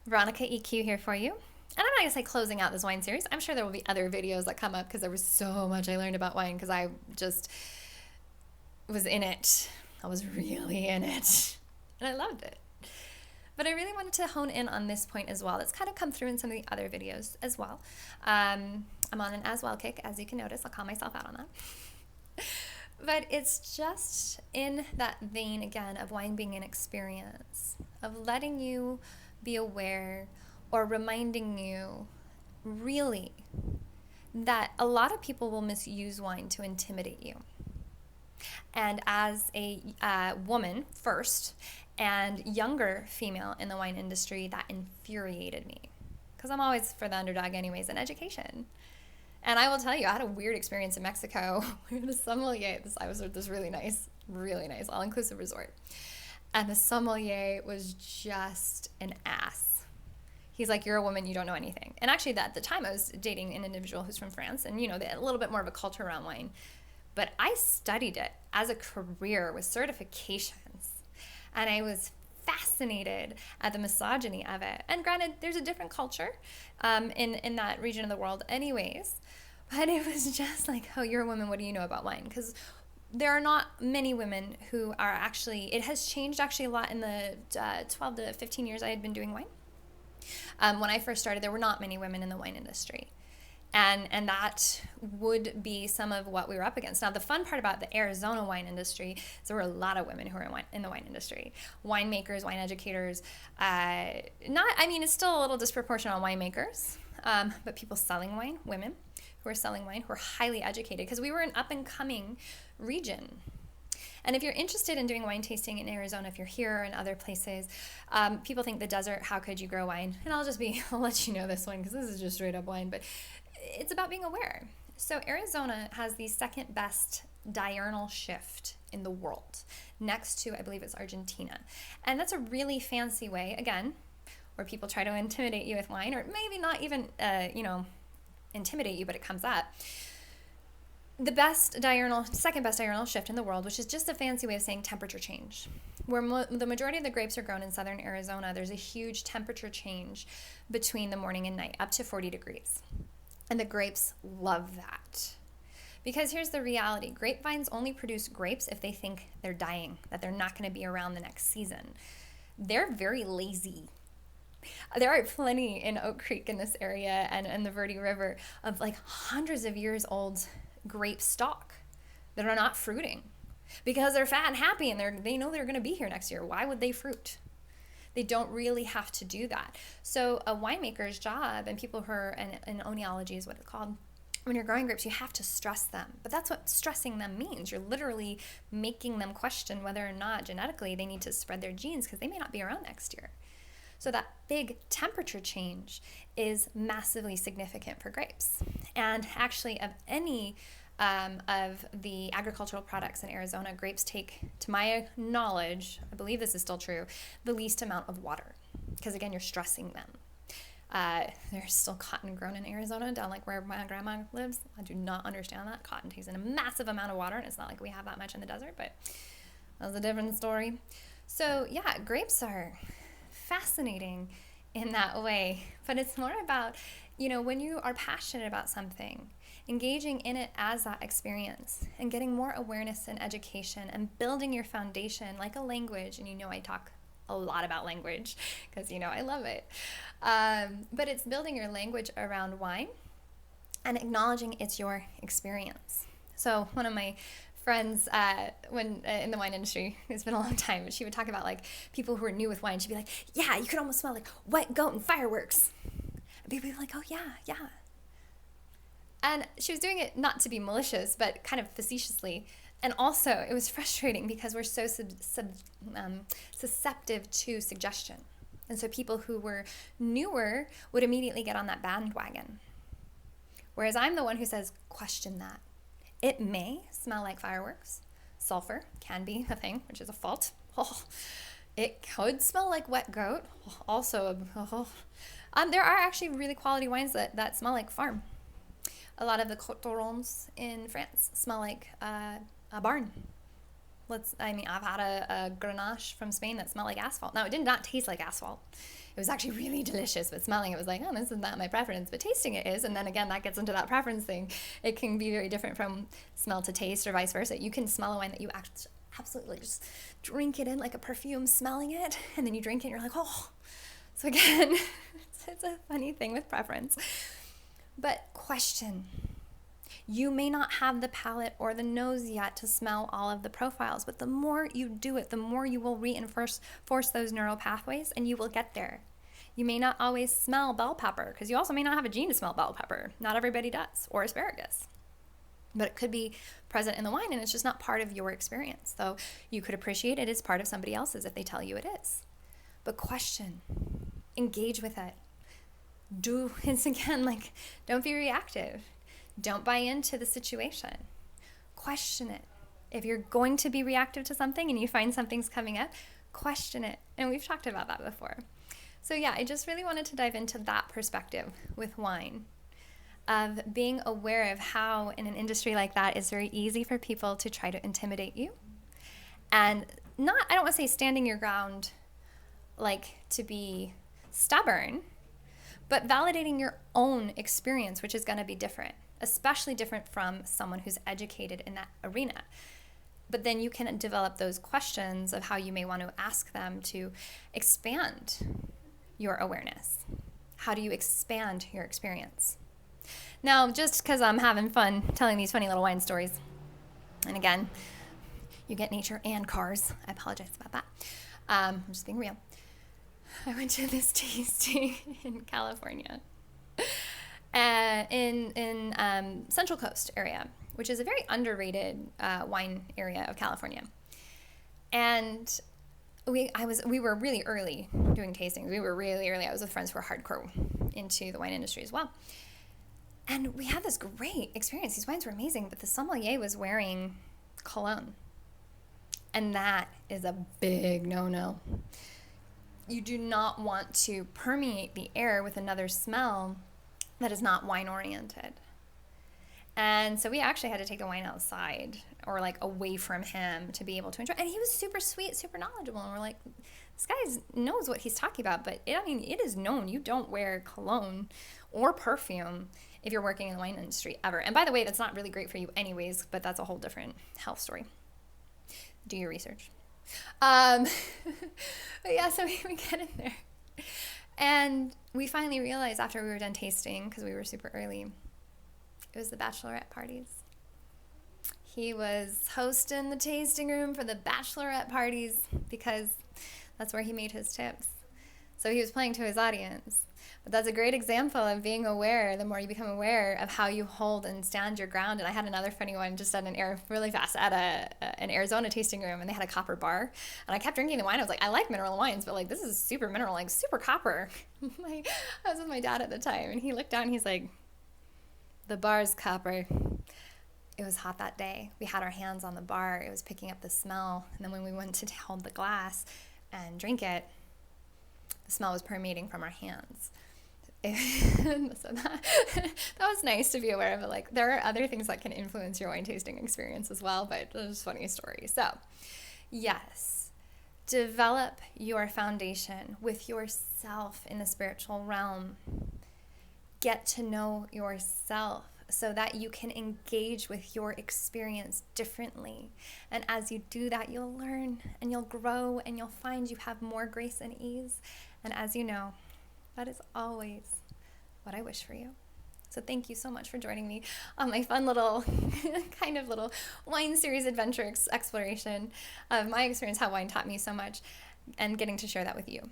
Veronica EQ here for you. And I'm not going to say closing out this wine series. I'm sure there will be other videos that come up because there was so much I learned about wine because I just was in it. I was really in it. And I loved it. But I really wanted to hone in on this point as well. That's kind of come through in some of the other videos as well. I'm on an as well kick, as you can notice. I'll call myself out on that. But it's just in that vein again of wine being an experience, of letting you be aware or reminding you really that a lot of people will misuse wine to intimidate you. And as a woman first and younger female in the wine industry, that infuriated me because I'm always for the underdog anyways in education. And I will tell you, I had a weird experience in Mexico. We were at a sommelier. I was at this really nice, all-inclusive resort. And the sommelier was just an ass. He's like, you're a woman, you don't know anything. And actually, at the time, I was dating an individual who's from France, and they had a little bit more of a culture around wine. But I studied it as a career with certifications. And I was fascinated at the misogyny of it. And granted, there's a different culture in that region of the world anyways. But it was just like, oh, you're a woman, what do you know about wine? Because there are not many women who are actually, it has changed actually a lot in the 12 to 15 years I had been doing wine. When I first started, there were not many women in the wine industry. And that would be some of what we were up against. Now, the fun part about the Arizona wine industry is there were a lot of women who are in the wine industry. Winemakers, wine educators. It's still a little disproportionate on winemakers, but people selling wine, women who are selling wine, who are highly educated, because we were an up-and-coming region. And if you're interested in doing wine tasting in Arizona, if you're here or in other places, people think the desert, how could you grow wine? And I'll let you know this one because this is just straight up wine, but it's about being aware. So Arizona has the second best diurnal shift in the world, next to, I believe it's Argentina. And that's a really fancy way, again, where people try to intimidate you with wine, or maybe not even, intimidate you, but it comes up. The second best diurnal shift in the world, which is just a fancy way of saying temperature change. Where the majority of the grapes are grown in southern Arizona, there's a huge temperature change between the morning and night, up to 40 degrees. And the grapes love that. Because here's the reality. Grapevines only produce grapes if they think they're dying, that they're not going to be around the next season. They're very lazy. There are plenty in Oak Creek in this area and the Verde River of like hundreds of years old grape stock that are not fruiting because they're fat and happy and they know they're going to be here next year. Why would they fruit? They don't really have to do that. So a winemaker's job, and people who are, and oenology is what it's called, when you're growing grapes, you have to stress them. But that's what stressing them means. You're literally making them question whether or not genetically they need to spread their genes because they may not be around next year. So that big temperature change is massively significant for grapes. And actually, of any of the agricultural products in Arizona, grapes take, to my knowledge, I believe this is still true, the least amount of water. Because again, you're stressing them. There's still cotton grown in Arizona, down like where my grandma lives. I do not understand that. Cotton takes in a massive amount of water, and it's not like we have that much in the desert, but that's a different story. So yeah, grapes are fascinating in that way, but it's more about, when you are passionate about something, engaging in it as that experience and getting more awareness and education and building your foundation like a language. And I talk a lot about language because I love it, but it's building your language around wine and acknowledging it's your experience. So one of my friends when in the wine industry, it's been a long time, but she would talk about like people who are new with wine. She'd be like, yeah, you could almost smell like wet goat and fireworks. And people would be like, oh yeah. And she was doing it not to be malicious, but kind of facetiously. And also it was frustrating because we're so susceptible to suggestion. And so people who were newer would immediately get on that bandwagon. Whereas I'm the one who says, question that. It may smell like fireworks. Sulfur can be a thing, which is a fault. Oh, it could smell like wet goat. Also, there are actually really quality wines that smell like farm. A lot of the Côtes d'Orons in France smell like a barn. I've had a Grenache from Spain that smelled like asphalt. Now, it did not taste like asphalt. it was actually really delicious, but smelling it was like, oh, this is not my preference, but tasting it is. And then again, that gets into that preference thing. It can be very different from smell to taste or vice versa. You can smell a wine that you absolutely just drink it in like a perfume, smelling it, and then you drink it and you're like, oh. So again, it's a funny thing with preference. But question. You may not have the palate or the nose yet to smell all of the profiles, but the more you do it, the more you will reinforce those neural pathways, and you will get there. You may not always smell bell pepper, because you also may not have a gene to smell bell pepper. Not everybody does, or asparagus. But it could be present in the wine, and it's just not part of your experience. So you could appreciate it as part of somebody else's if they tell you it is. But question, engage with it. It's again, like, don't be reactive. Don't buy into the situation. Question it. If you're going to be reactive to something and you find something's coming up, question it. And we've talked about that before. So yeah, I just really wanted to dive into that perspective with wine, of being aware of how in an industry like that it's very easy for people to try to intimidate you. And not, I don't want to say standing your ground, like to be stubborn, but validating your own experience, which is going to be different, especially different from someone who's educated in that arena. But then you can develop those questions of how you may want to ask them to expand your awareness. How do you expand your experience? Now, just because I'm having fun telling these funny little wine stories, and again, you get nature and cars. I apologize about that. I'm just being real. I went to this tasting in California, in Central Coast area, which is a very underrated wine area of California. And we were really early doing tastings. We were really early. I was with friends who were hardcore into the wine industry as well. And we had this great experience. These wines were amazing, but the sommelier was wearing cologne. And that is a big no-no. You do not want to permeate the air with another smell that is not wine-oriented. And so we actually had to take the wine outside or like away from him to be able to enjoy. And he was super sweet, super knowledgeable. And we're like, this guy knows what he's talking about. But it is known you don't wear cologne or perfume if you're working in the wine industry ever. And by the way, that's not really great for you anyways, but that's a whole different health story. Do your research. But yeah, so we get in there. And we finally realized after we were done tasting, because we were super early, it was the bachelorette parties. He was hosting the tasting room for the bachelorette parties because that's where he made his tips. So he was playing to his audience. But that's a great example of being aware. The more you become aware of how you hold and stand your ground. And I had another funny one just at really fast at an Arizona tasting room, and they had a copper bar. And I kept drinking the wine. I was like, I like mineral wines, but like this is super mineral, like super copper. I was with my dad at the time, and he looked down and he's like, the bar's copper. It was hot that day. We had our hands on the bar. It was picking up the smell. And then when we went to hold the glass and drink it, the smell was permeating from our hands. So that was nice to be aware of it. Like there are other things that can influence your wine tasting experience as well, but it was a funny story. So yes, develop your foundation with yourself in the spiritual realm. Get to know yourself so that you can engage with your experience differently. And as you do that, you'll learn and you'll grow and you'll find you have more grace and ease. And as you know, that is always what I wish for you. So thank you so much for joining me on my fun little kind of little wine series adventure exploration of my experience, how wine taught me so much, and getting to share that with you.